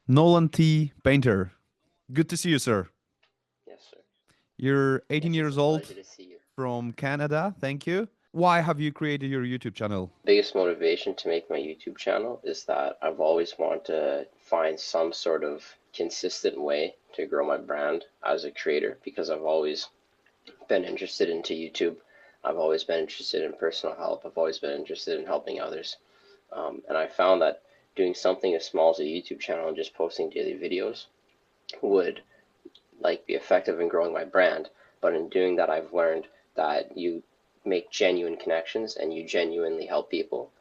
Nolan T. Paynter. Good to see you, sir. Yes, sir. You're 18 Yes, it's years a pleasure old to see you. from Canada. Thank you. Why have you created your YouTube channel? Biggest motivation to make my YouTube channel is that I've always wanted to find some sort of consistent way to grow my brand as a creator because I've always been interested into YouTube. I've always been interested in personal help. I've always been interested in helping others. And I found that doing something as small as a YouTube channel and just posting daily videos would be effective in growing my brand. But in doing that, I've learned that you make genuine connections and you genuinely help people.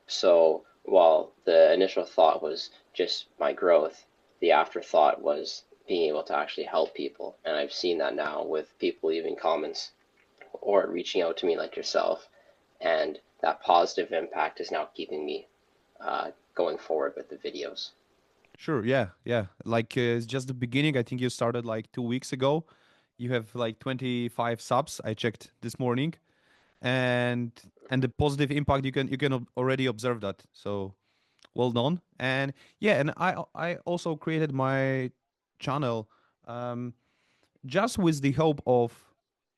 So while the initial thought was just my growth, the afterthought was being able to actually help people. And I've seen that now with people leaving comments or reaching out to me like yourself. And that positive impact is now keeping me going forward with the videos. Sure, yeah, yeah. It's just the beginning. I think you started like 2 weeks ago. You have like 25 subs. I checked this morning, and the positive impact you can already observe that. So well done. And yeah, and I also created my channel um, just with the hope of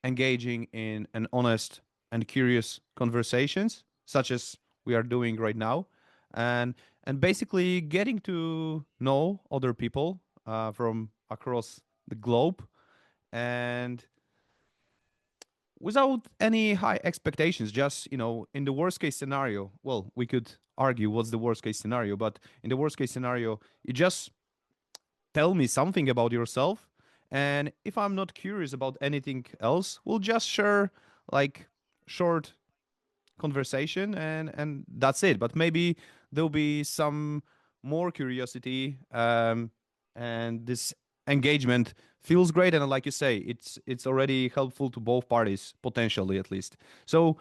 engaging in an honest and curious conversations, such as we are doing right now, and basically getting to know other people from across the globe, and without any high expectations. Just in the worst case scenario, well, we could argue what's the worst case scenario, but in the worst case scenario, you just tell me something about yourself. And if I'm not curious about anything else, we'll just share like short conversation, and that's it. But maybe there'll be some more curiosity, and this engagement feels great. And like you say, it's already helpful to both parties, potentially at least. So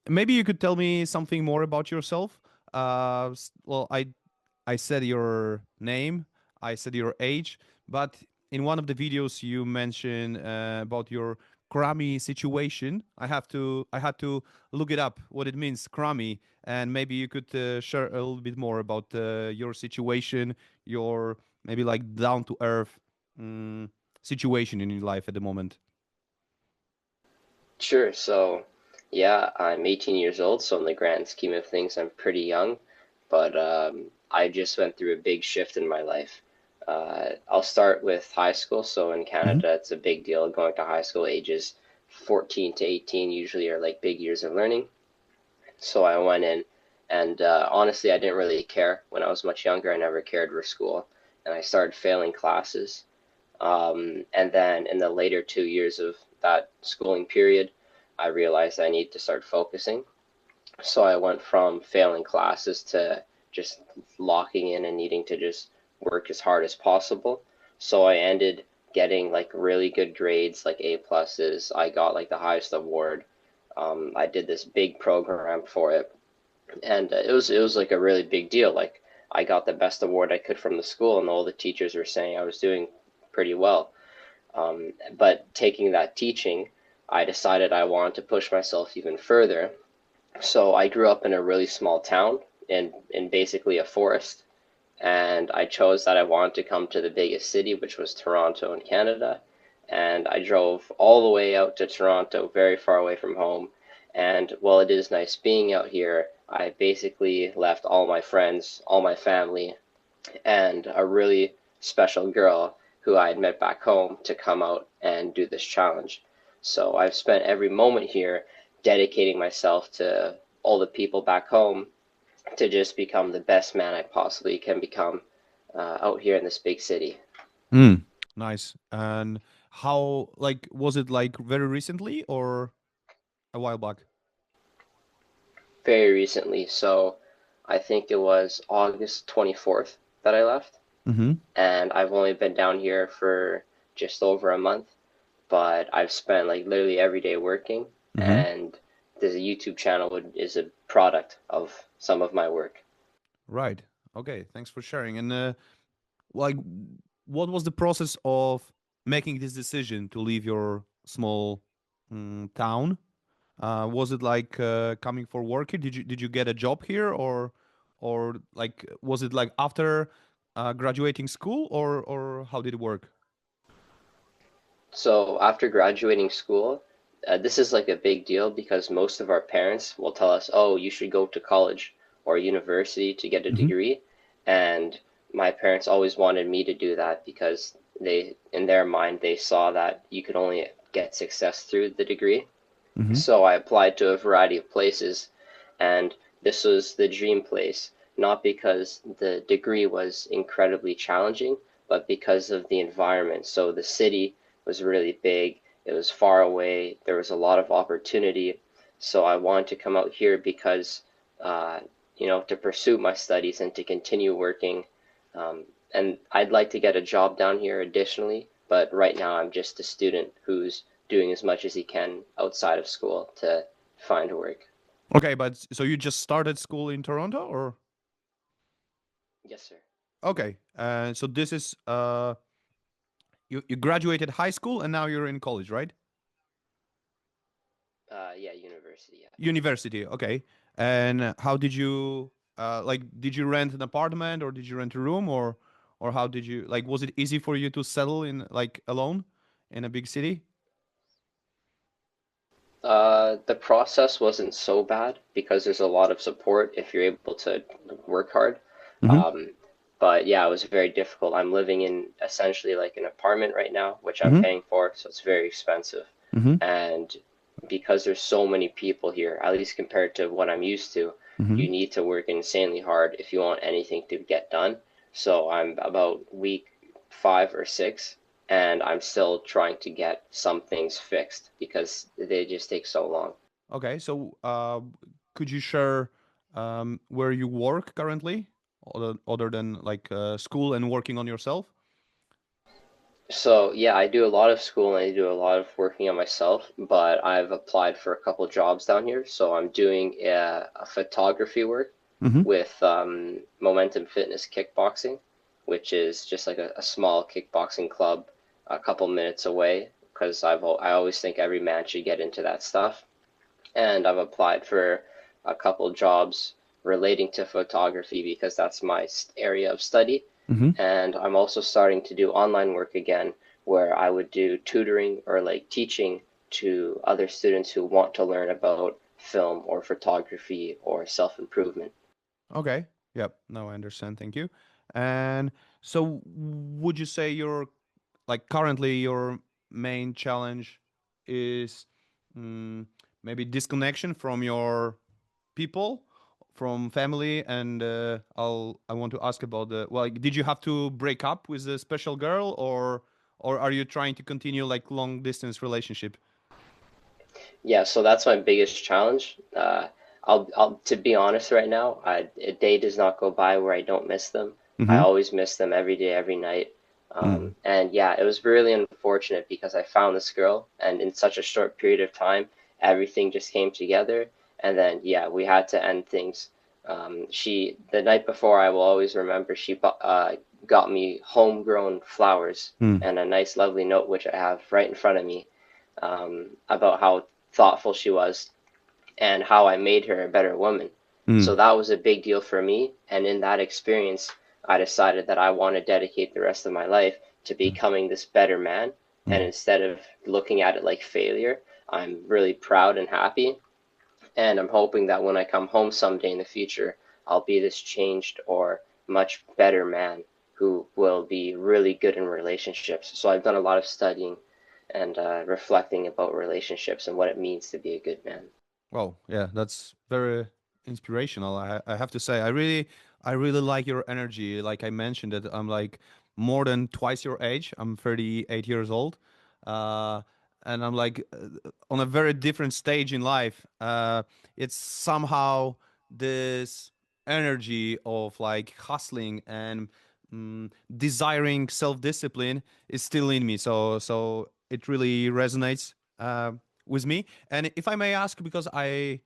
maybe you could tell me something more about yourself. Well, I said your name, I said your age, but in one of the videos you mentioned about your crummy situation. I had to look it up what it means, crummy, and maybe you could share a little bit more about your situation, your maybe like down to earth um, situation in your life at the moment. Sure. So, yeah, I'm 18 years old, so in the grand scheme of things, I'm pretty young, but I just went through a big shift in my life. I'll start with high school. So in Hmm. Canada, it's a big deal going to high school. Ages 14 to 18 usually are like big years of learning. So I went in, and honestly, I didn't really care when I was much younger. I never cared for school, and I started failing classes. And then in the later 2 years of that schooling period, I realized I need to start focusing. So I went from failing classes to just locking in and needing to just work as hard as possible. So I ended getting like really good grades, like A pluses. I got like the highest award. I did this big program for it, and it was like a really big deal. Like I got the best award I could from the school, and all the teachers were saying I was doing pretty well. But taking that teaching, I decided I wanted to push myself even further. So I grew up in a really small town in basically a forest, and I chose that I wanted to come to the biggest city, which was Toronto in Canada. And I drove all the way out to Toronto, very far away from home. And while it is nice being out here, I basically left all my friends, all my family, and a really special girl who I had met back home to come out and do this challenge. So I've spent every moment here dedicating myself to all the people back home to just become the best man I possibly can become out here in this big city. Mm. Nice. And how, like, was it like very recently or a while back? Very recently, so I think it was August 24th that I left, Mm-hmm. and I've only been down here for just over a month, but I've spent like literally every day working, Mm-hmm. and the YouTube channel is a product of some of my work. Right. Okay. Thanks for sharing. And like, what was the process of making this decision to leave your small town? Was it like coming for work here? Did you get a job here, or like was it like after? graduating school, or how did it work? So after graduating school, this is like a big deal because most of our parents will tell us, "Oh, you should go to college or university to get a Mm-hmm. degree." And my parents always wanted me to do that because in their mind, they saw that you could only get success through the degree. Mm-hmm. So I applied to a variety of places, and this was the dream place, not because the degree was incredibly challenging, but because of the environment. So the city was really big, it was far away, there was a lot of opportunity. So I wanted to come out here because, uh, to pursue my studies and to continue working. And I'd like to get a job down here additionally, but right now I'm just a student who's doing as much as he can outside of school to find work. Okay, but so you just started school in Toronto, or Yes, sir. okay? So this is you graduated high school and now you're in college, right? Yeah, university. Yeah. University, okay. And how did you like? Did you rent an apartment or did you rent a room, or how did you like? Was it easy for you to settle in like alone in a big city? The process wasn't so bad because there's a lot of support if you're able to work hard. Mm-hmm. Um, but yeah, it was very difficult. I'm living in essentially like an apartment right now, which I'm Mm-hmm. paying for, so it's very expensive. Mm-hmm. And because there's so many people here, at least compared to what I'm used to, Mm-hmm. you need to work insanely hard if you want anything to get done. So I'm about week 5 or 6, and I'm still trying to get some things fixed because they just take so long. Okay, so could you share where you work currently, other than like school and working on yourself? So yeah, I do a lot of school and I do a lot of working on myself, but I've applied for a couple jobs down here. So I'm doing a photography work Mm-hmm. with Momentum Fitness Kickboxing, which is just like a small kickboxing club a couple minutes away. Because I always think every man should get into that stuff, and I've applied for a couple jobs relating to photography because that's my area of study. Mm-hmm. And I'm also starting to do online work again, where I would do tutoring or like teaching to other students who want to learn about film or photography or self improvement. Okay. Yep. Now I understand. Thank you. And so, would you say your like currently your main challenge is mm, maybe disconnection from your people, from family, and I want to ask about the well, like, did you have to break up with a special girl, or are you trying to continue like long distance relationship? Yeah, so that's my biggest challenge. To be honest right now, a day does not go by where I don't miss them. I Mm-hmm. always miss them every day, every night. Mm. And yeah, it was really unfortunate because I found this girl, and in such a short period of time, everything just came together. And then, yeah, we had to end things. The night before, I will always remember, got me homegrown flowers Mm. and a nice, lovely note, which I have right in front of me, about how thoughtful she was and how I made her a better woman. Mm. So that was a big deal for me. And in that experience, I decided that I want to dedicate the rest of my life to becoming this better man. And Mm. instead of looking at it like failure, I'm really proud and happy. And I'm hoping that when I come home someday in the future, I'll be this changed or much better man who will be really good in relationships. So I've done a lot of studying and reflecting about relationships and what it means to be a good man. Well, yeah, that's very inspirational. I have to say, I really like your energy. Like I mentioned, that I'm like more than twice your age. I'm 38 years old, uh, and I'm like on a very different stage in life. It's somehow this energy of like hustling and desiring self-discipline is still in me. So it really resonates with me. And if I may ask, because I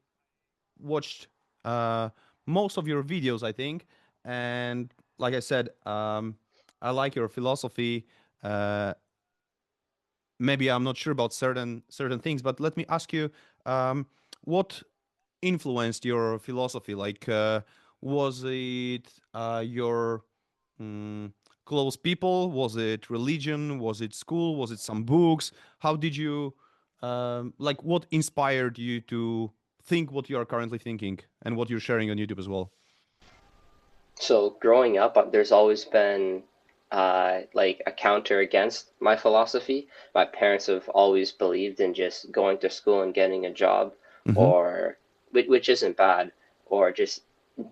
watched uh, most of your videos, I think, and like I said, I like your philosophy. Uh, Maybe I'm not sure about certain things, but let me ask you, what influenced your philosophy? Like, was it your Mm, close people? Was it religion? Was it school? Was it some books? How did you, like, what inspired you to think what you are currently thinking and what you're sharing on YouTube as well? So growing up, there's always been like a counter against my philosophy. My parents have always believed in just going to school and getting a job, Mm-hmm. or which isn't bad, or just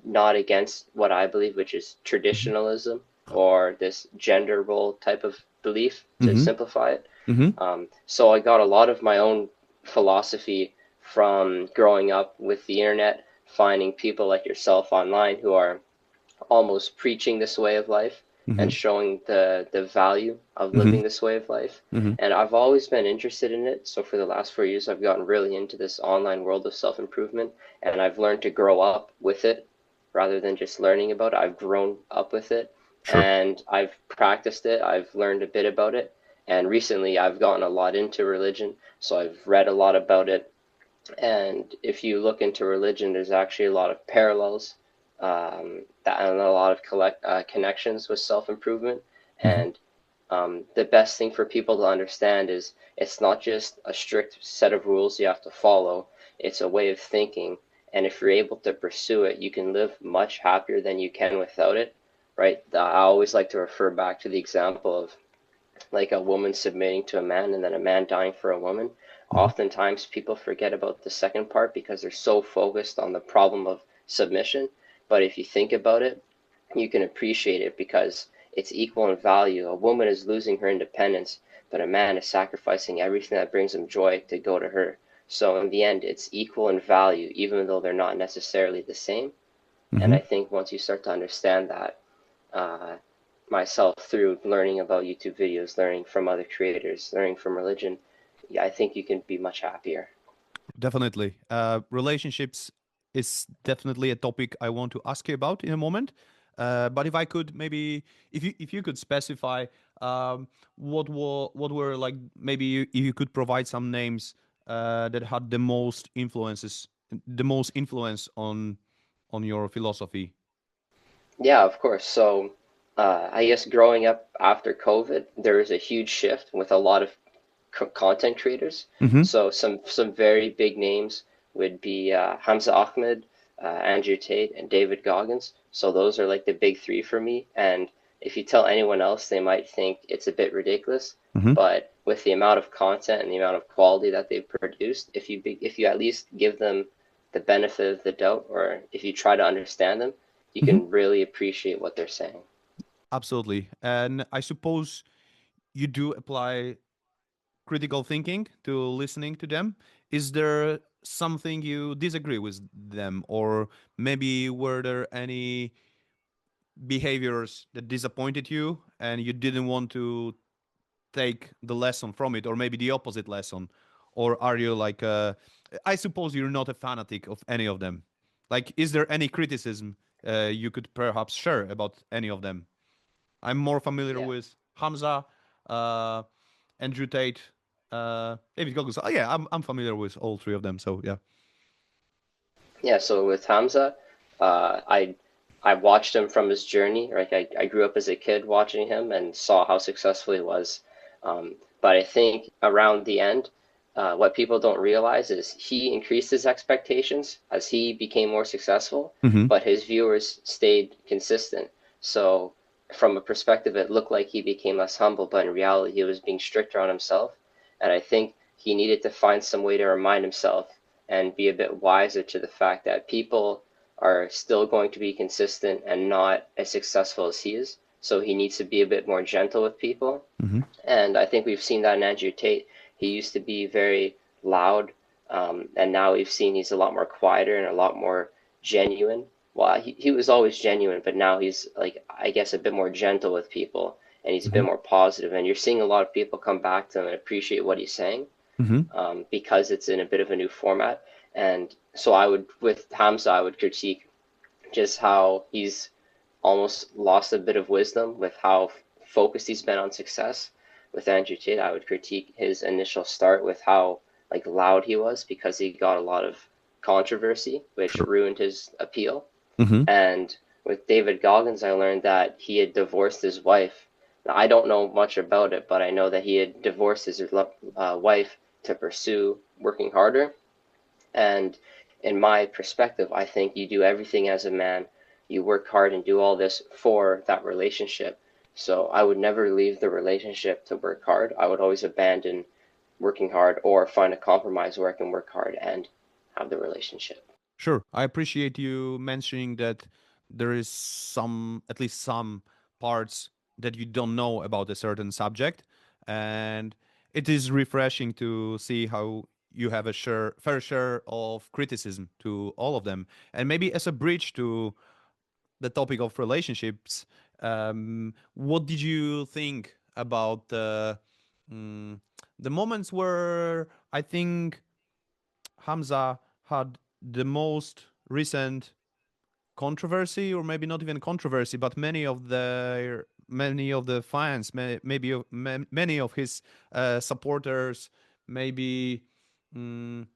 not against what I believe, which is traditionalism or this gender role type of belief, to Mm-hmm. simplify it. Mm-hmm. So I got a lot of my own philosophy from growing up with the internet, finding people like yourself online who are almost preaching this way of life Mm-hmm. and showing the value of Mm-hmm. living this way of life. Mm-hmm. And I've always been interested in it. So for the last 4 years, I've gotten really into this online world of self improvement, and I've learned to grow up with it rather than just learning about it. I've grown up with it Sure. and I've practiced it. I've learned a bit about it. And recently, I've gotten a lot into religion. So I've read a lot about it, and if you look into religion, there's actually a lot of parallels, and a lot of connections with self improvement. Mm-hmm. And the best thing for people to understand is it's not just a strict set of rules you have to follow, it's a way of thinking. And if you're able to pursue it, you can live much happier than you can without it, right? I always like to refer back to the example of like a woman submitting to a man and then a man dying for a woman. Mm-hmm. Oftentimes people forget about the second part because they're so focused on the problem of submission. But if you think about it, you can appreciate it because it's equal in value. A woman is losing her independence, but a man is sacrificing everything that brings him joy to go to her. So in the end, it's equal in value, even though they're not necessarily the same. And Mm-hmm. I think once you start to understand that, uh, myself through learning about YouTube videos, learning from other creators, learning from religion, yeah, I think you can be much happier. Definitely. Relationships is definitely a topic I want to ask you about in a moment. But if I could maybe, if you could specify, what were like, maybe you could provide some names that had the most influence on your philosophy. Yeah, of course. So, I guess growing up after COVID, there was a huge shift with a lot of content creators. Mm-hmm. So some very big names would be Hamza Ahmed, Andrew Tate, and David Goggins. So those are like the big three for me. And if you tell anyone else, they might think it's a bit ridiculous. Mm-hmm. But with the amount of content and the amount of quality that they've produced, if you at least give them the benefit of the doubt, or if you try to understand them, you Mm-hmm. can really appreciate what they're saying. Absolutely. And I suppose you do apply critical thinking to listening to them. Is there something you disagree with them, or maybe were there any behaviors that disappointed you and you didn't want to take the lesson from it, or maybe the opposite lesson? Or are you like, I suppose you're not a fanatic of any of them. Like, is there any criticism you could perhaps share about any of them? I'm more familiar Yeah. with Hamza, uh, Andrew Tate, David Goggins. Oh yeah, I'm familiar with all three of them. So yeah. Yeah, so with Hamza, I watched him from his journey. Like I grew up as a kid watching him and saw how successful he was. But I think around the end, what people don't realize is he increased his expectations as he became more successful, Mm-hmm. but his viewers stayed consistent. So from a perspective, it looked like he became less humble, but in reality, he was being stricter on himself. And I think he needed to find some way to remind himself and be a bit wiser to the fact that people are still going to be consistent and not as successful as he is. So he needs to be a bit more gentle with people. Mm-hmm. And I think we've seen that in Andrew Tate. He used to be very loud, and now we've seen he's a lot more quieter and a lot more genuine. Well, he was always genuine, but now he's like, I guess, a bit more gentle with people and he's a Mm-hmm. bit more positive. And you're seeing a lot of people come back to him and appreciate what he's saying, Mm-hmm. because it's in a bit of a new format. And so with Hamza, I would critique just how he's almost lost a bit of wisdom with how focused he's been on success. With Andrew Tate, I would critique his initial start with how like loud he was because he got a lot of controversy, which Sure. ruined his appeal. Mm-hmm. And with David Goggins, I learned that he had divorced his wife. Now, I don't know much about it, but I know that he had divorced his wife to pursue working harder. And in my perspective, I think you do everything as a man. You work hard and do all this for that relationship. So I would never leave the relationship to work hard. I would always abandon working hard or find a compromise where I can work hard and have the relationship. Sure. I appreciate you mentioning that there is some, at least some parts that you don't know about a certain subject. And it is refreshing to see how you have a fair share of criticism to all of them. And maybe as a bridge to the topic of relationships, what did you think about mm, the moments where I think Hamza had the most recent controversy, or maybe not even controversy, but many of the fans, many of his supporters, maybe mm,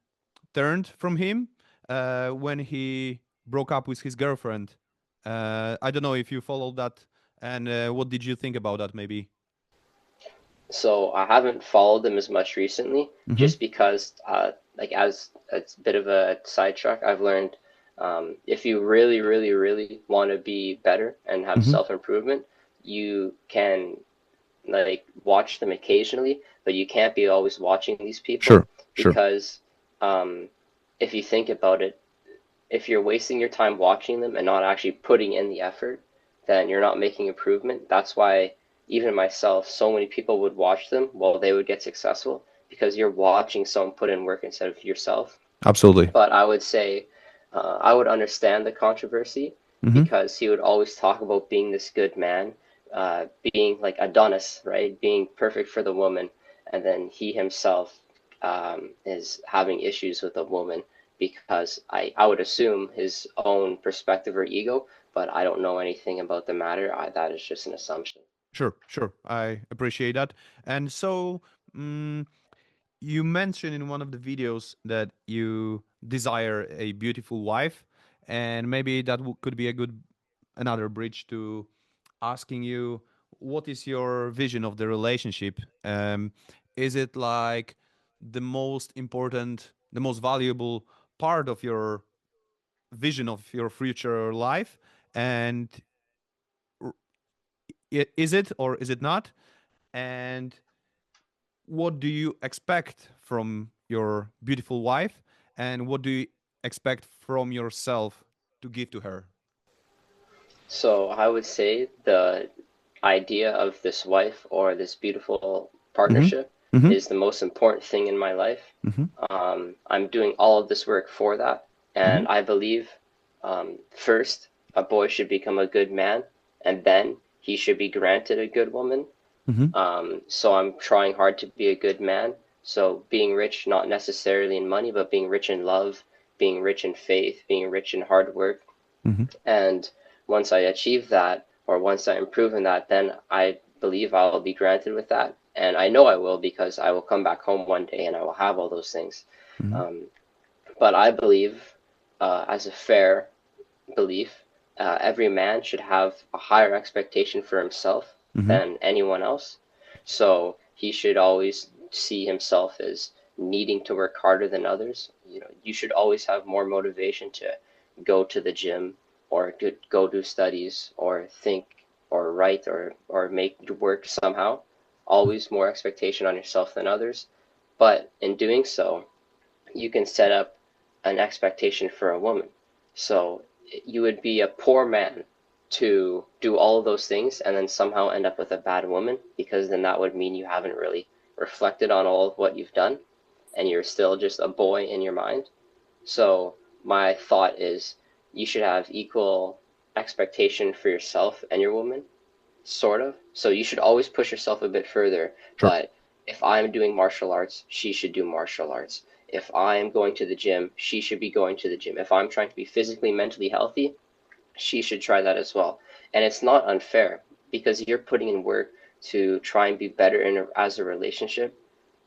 turned from him when he broke up with his girlfriend. I don't know if you followed that, and what did you think about that? Maybe. So I haven't followed them as much recently, Mm-hmm. just because, like, as it's a bit of a sidetrack, I've learned if you really, really, really want to be better and have Mm-hmm. self-improvement, you can like watch them occasionally, but you can't be always watching these people Sure. Sure. because um, if you think about it, if you're wasting your time watching them and not actually putting in the effort, then you're not making improvement. That's why even myself, so many people would watch them while they would get successful because you're watching someone put in work instead of yourself. Absolutely. But I would say I would understand the controversy Mm-hmm. because he would always talk about being this good man, being like Adonis, right? Being perfect for the woman. And then he himself is having issues with a woman because I would assume his own perspective or ego, but I don't know anything about the matter. That is just an assumption. Sure. Sure. I appreciate that. And so, mm you mentioned in one of the videos that you desire a beautiful wife, and maybe that could be a good another bridge to asking you what is your vision of the relationship. Is it like the most important, the most valuable part of your vision of your future life, and r- is it or is it not? And what do you expect from your beautiful wife, and what do you expect from yourself to give to her? So I would say the idea of this wife or this beautiful Mm-hmm. partnership Mm-hmm. is the most important thing in my life. Mm-hmm. I'm doing all of this work for that, Mm-hmm. and I believe first a boy should become a good man, and then he should be granted a good woman. Mm-hmm. So I'm trying hard to be a good man. So being rich, not necessarily in money, but being rich in love, being rich in faith, being rich in hard work, Mm-hmm. and once I achieve that, or once I improve in that, then I believe I'll be granted with that. And I know I will because I will come back home one day and I will have all those things. Mm-hmm. Um, but I believe, as a fair belief, every man should have a higher expectation for himself Mm-hmm. than anyone else. So he should always see himself as needing to work harder than others. You know, you should always have more motivation to go to the gym or to go do studies or think or write or make work somehow. Always more expectation on yourself than others. But in doing so, you can set up an expectation for a woman. So you would be a poor man to do all of those things and then somehow end up with a bad woman because then that would mean you haven't really reflected on all of what you've done and you're still just a boy in your mind. So my thought is you should have equal expectation for yourself and your woman, sort of. So you should always push yourself a bit further. Sure. But if I'm doing martial arts, she should do martial arts. If I am going to the gym, she should be going to the gym. If I'm trying to be physically, mentally healthy, she should try that as well. And it's not unfair because you're putting in work to try and be better as a relationship,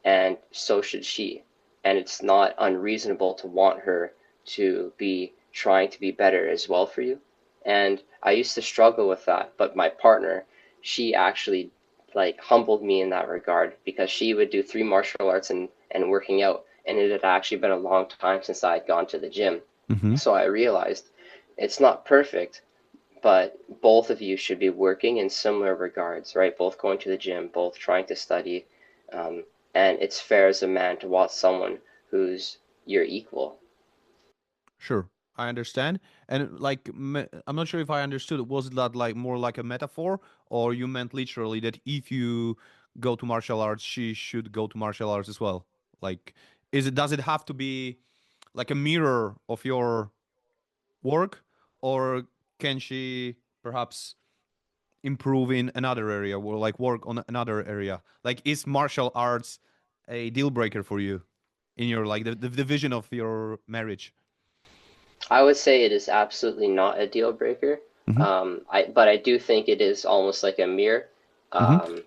and so should she. And it's not unreasonable to want her to be trying to be better as well for you. And I used to struggle with that, but my partner, she actually like humbled me in that regard because she would do three martial arts and working out, and it had actually been a long time since I had gone to the gym. Mm-hmm. So I realized it's not perfect, but both of you should be working in similar regards, right? Both going to the gym, both trying to study, um, and it's fair as a man to watch someone who's your equal. Sure, I understand. And like, I'm not sure if I understood. Was that like more like a metaphor, or you meant literally that if you go to martial arts, she should go to martial arts as well? Like, does it have to be like a mirror of your work, or can she perhaps improve in another area or like work on another area? Like, is martial arts a deal breaker for you in your like the vision of your marriage? I would say it is absolutely not a deal breaker. Mm-hmm. But I do think it is almost like a mirror, Mm-hmm. um,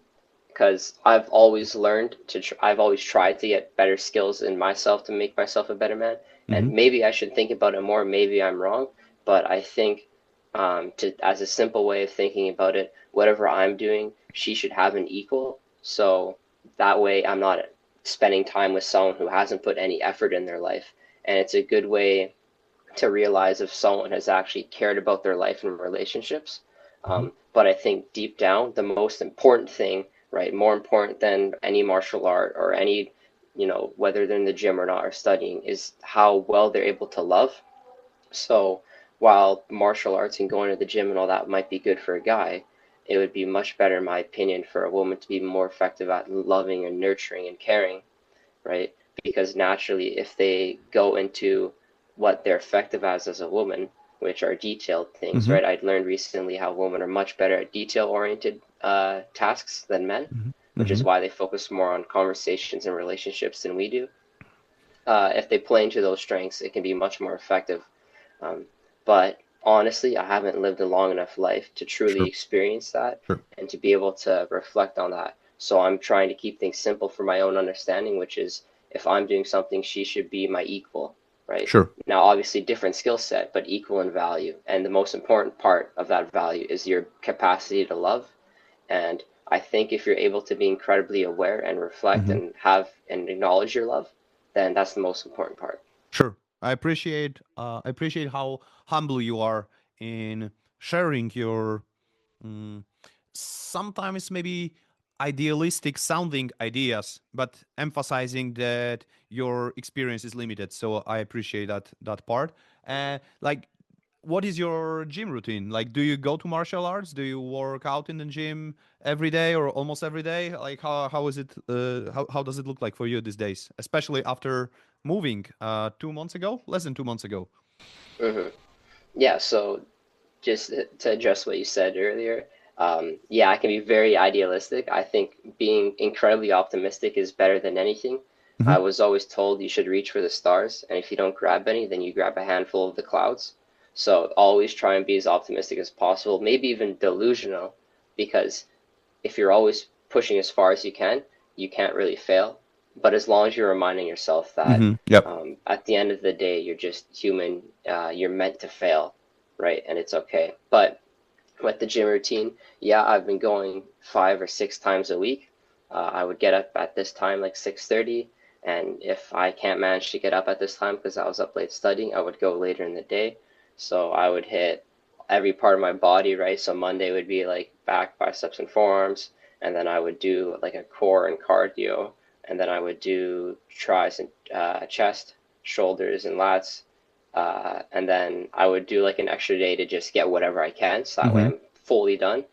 because I've always learned I've always tried to get better skills in myself to make myself a better man. And Mm-hmm. maybe I should think about it more. Maybe I'm wrong, but I think as a simple way of thinking about it, whatever I'm doing, she should have an equal. So that way, I'm not spending time with someone who hasn't put any effort in their life, and it's a good way to realize if someone has actually cared about their life and relationships. Mm-hmm. But I think deep down, the most important thing, right, more important than any martial art or any, whether they're in the gym or not or studying, is how well they're able to love. So while martial arts and going to the gym and all that might be good for a guy, it would be much better, in my opinion, for a woman to be more effective at loving and nurturing and caring, right? Because naturally, if they go into what they're effective as a woman, which are detailed things, Mm-hmm. right? I'd learned recently how women are much better at detail oriented tasks than men, Mm-hmm. which Mm-hmm. is why they focus more on conversations and relationships than we do. If they play into those strengths, it can be much more effective. Um, but honestly, I haven't lived a long enough life to truly Sure. experience that Sure. and to be able to reflect on that. So I'm trying to keep things simple for my own understanding, which is if I'm doing something, she should be my equal, right? Sure. Now, obviously, different skill set, but equal in value. And the most important part of that value is your capacity to love. And I think if you're able to be incredibly aware and reflect Mm-hmm. and have and acknowledge your love, then that's the most important part. Sure. I appreciate how humble you are in sharing your mm, sometimes maybe idealistic sounding ideas, but emphasizing that your experience is limited. So I appreciate that part. Like, what is your gym routine? Like, do you go to martial arts? Do you work out in the gym every day or almost every day? Like, how is it? How does it look like for you these days, especially after moving 2 months ago, less than 2 months ago? Hmm. Yeah, so just to address what you said earlier, yeah, I can be very idealistic. I think being incredibly optimistic is better than anything. Hmm. I was always told you should reach for the stars, and if you don't grab any, then you grab a handful of the clouds. So always try and be as optimistic as possible, maybe even delusional, because if you're always pushing as far as you can't really fail. But as long as you're reminding yourself that Yep. at the end of the day, you're just human, you're meant to fail, right? And it's okay. But with the gym routine, yeah, I've been going 5 or 6 times a week. I would get up at this time, like 6:30, and if I can't manage to get up at this time because I was up late studying, I would go later in the day. So I would hit every part of my body, right? So Monday would be like back, biceps, and forearms, and then I would do like a core and cardio, and then I would do tris and chest, shoulders, and lats, and then I would do like an extra day to just get whatever I can, so that way Hmm. I'm fully done.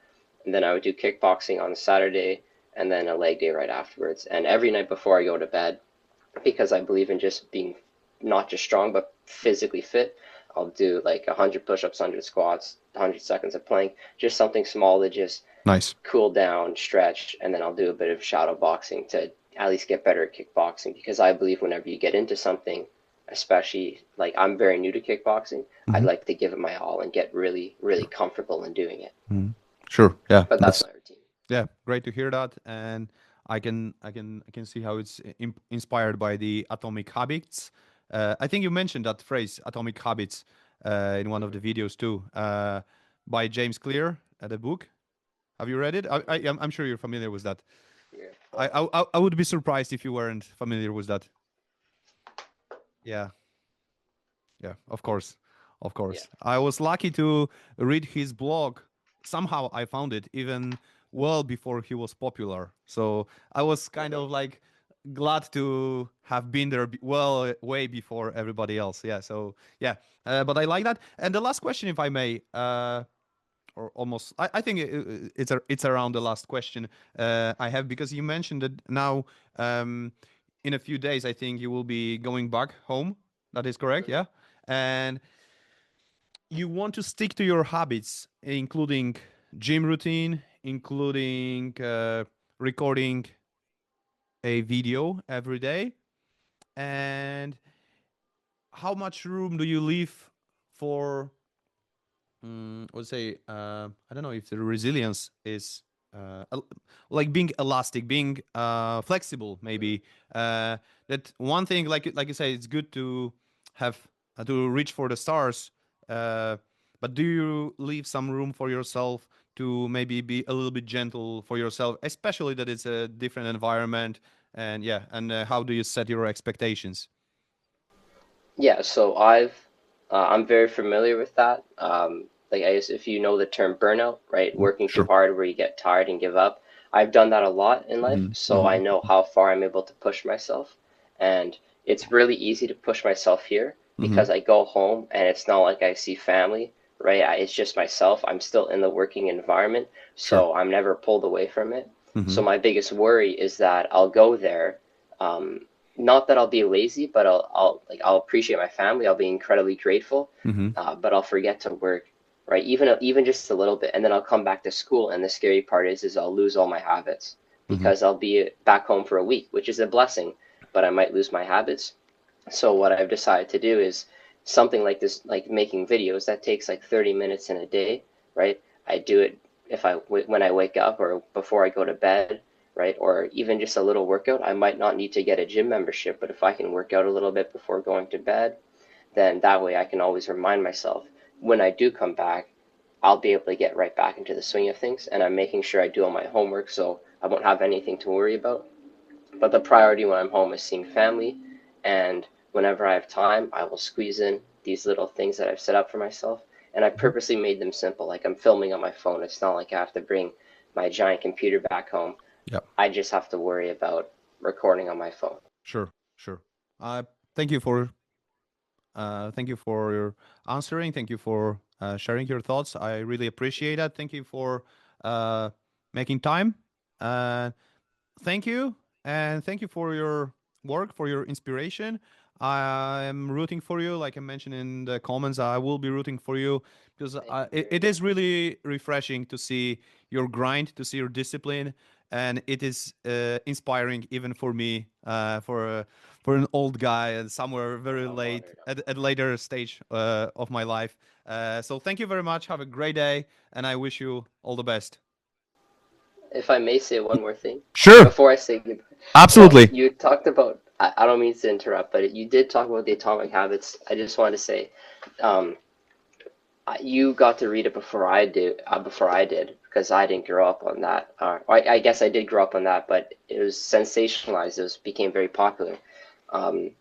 And then I would do kickboxing on Saturday, and then a leg day right afterwards. And every night before I go to bed, because I believe in just being not just strong but physically fit, I'll do like 100 push-ups, 100 squats, 100 seconds of plank, just something small to just Nice. cool down, stretch, and then I'll do a bit of shadow boxing to at least get better at kickboxing because I believe whenever you get into something, especially like I'm very new to kickboxing, I'd Hmm. like to give it my all and get really, really Sure. comfortable in doing it. Mhm. Sure. Yeah. But that's That's my routine. yeah. Great to hear that, and I can see how it's inspired by the atomic habits. I think you mentioned that phrase, atomic habits. in one of the videos too, by James Clear, the book. Have you read it? I'm sure you're familiar with that. Yeah. I would be surprised if you weren't familiar with that. Yeah, yeah, of course, of Yeah. course. I was lucky to read his blog. Somehow I found it even well before he was popular. So I was kind Hmm. of like glad to have been there well way before everybody else. Yeah. So yeah, but I like that. And the last question, if I may, or almost, I think it's around the last question I have, because you mentioned that now, um, in a few days, I think you will be going back home. That is correct, Hmm. yeah. And you want to stick to your habits, including gym routine, including recording a video every day. And how much room do you leave for, let's say, I don't know if the resilience is like being elastic, being flexible, Hmm. maybe. That one thing, like you say, it's good to have to reach for the stars, uh, but do you leave some room for yourself to maybe be a little bit gentle for yourself, especially that it's a different environment? And yeah, and how do you set your expectations? Yeah, so I'm very familiar with that. Like I guess if you know the term burnout, right? Mhm. Working too Sure. hard where you get tired and give up. I've done that a lot in life, Hmm. so I Hmm. know how far I'm able to push myself. And it's really easy to push myself here Hmm. because I go home and it's not like I see family, right? It's just myself. I'm still in the working environment, Sure. so I'm never pulled away from it. So Hmm. my biggest worry is that I'll go there. Not that I'll be lazy, but I'll appreciate my family. I'll be incredibly grateful, Hmm. but I'll forget to work, right? Even just a little bit, and then I'll come back to school. And the scary part is I'll lose all my habits Hmm. because I'll be back home for a week, which is a blessing, but I might lose my habits. So what I've decided to do is something like this, like making videos that takes like 30 minutes in a day, right? I do it if when I wake up or before I go to bed, right? Or even just a little workout. I might not need to get a gym membership, but if I can work out a little bit before going to bed, then that way I can always remind myself when I do come back, I'll be able to get right back into the swing of things. And I'm making sure I do all my homework so I won't have anything to worry about. But the priority when I'm home is seeing family, and whenever I have time, I will squeeze in these little things that I've set up for myself. And I Hmm. purposely made them simple. Like I'm filming on my phone. It's not like I have to bring my giant computer back home. Yeah. I just have to worry about recording on my phone. Sure, sure. Uh, thank you for thank you for your answering. Thank you for sharing your thoughts. I really appreciate that. Thank you for uh, making time. Uh, thank you, and thank you for your work, for your inspiration. I am rooting for you. Like I mentioned in the comments, I will be rooting for you because Thank you it, very it is much. really refreshing to see your grind, to see your discipline, and it is inspiring even for me, for an old guy and somewhere very I'm late honored. at later stage of my life. So thank you very much. Have a great day, and I wish you all the best. If I may say one more thing Sure, before I say goodbye. Well, absolutely. you talked about, I don't mean to interrupt, but you did talk about the atomic habits. I just wanted to say, um, you got to read it before I did, because I didn't grow up on that. I guess I did grow up on that, but it was sensationalized. Became very popular. Um,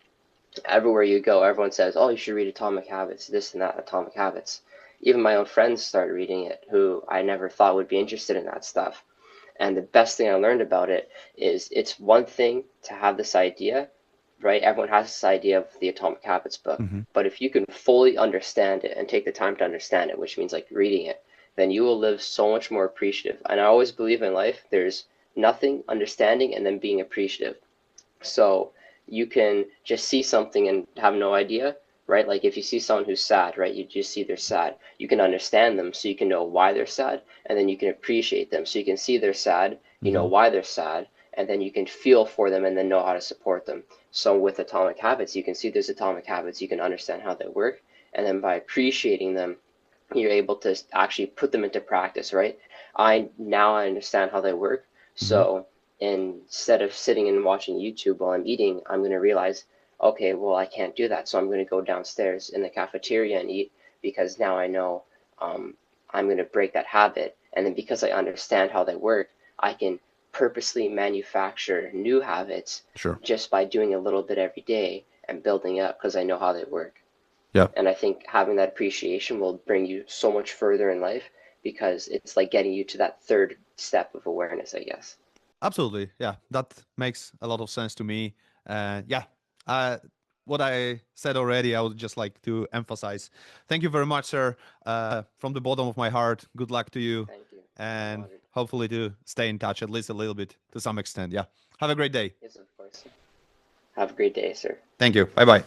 Everywhere you go, everyone says, "Oh, you should read Atomic Habits, this and that, Atomic Habits." Even my own friends started reading it, who I never thought would be interested in that stuff. And the best thing I learned about it is it's one thing to have this idea, right? Everyone has this idea of the Atomic Habits book. Hmm. But if you can fully understand it and take the time to understand it, which means like reading it, then you will live so much more appreciative. And I always believe in life, there's nothing, understanding, and then being appreciative. So you can just see something and have no idea, right? Like if you see someone who's sad, right? You just see they're sad. You can understand them so you can know why they're sad, and then you can appreciate them so you can see they're sad, you know Hmm. why they're sad, and then you can feel for them and then know how to support them. So with atomic habits, you can see there's atomic habits, you can understand how they work, and then by appreciating them, you're able to actually put them into practice, right? I understand how they work. Hmm. So instead of sitting and watching YouTube while I'm eating, I'm going to realize, okay, well, I can't do that. So I'm going to go downstairs in the cafeteria and eat. because now I know I'm going to break that habit. And then because I understand how they work, I can purposely manufacture new habits Sure. just by doing a little bit every day and building up because I know how they work. Yeah. And I think having that appreciation will bring you so much further in life because it's like getting you to that third step of awareness, I guess. Absolutely. Yeah. That makes a lot of sense to me. Yeah. Uh, what I said already, I would just like to emphasize. Thank you very much, sir. From the bottom of my heart, good luck to you. Thank you. I'm And honored. hopefully to stay in touch at least a little bit to some extent. Yeah. Have a great day. Yes, of course. Have a great day, sir. Thank you. Bye bye.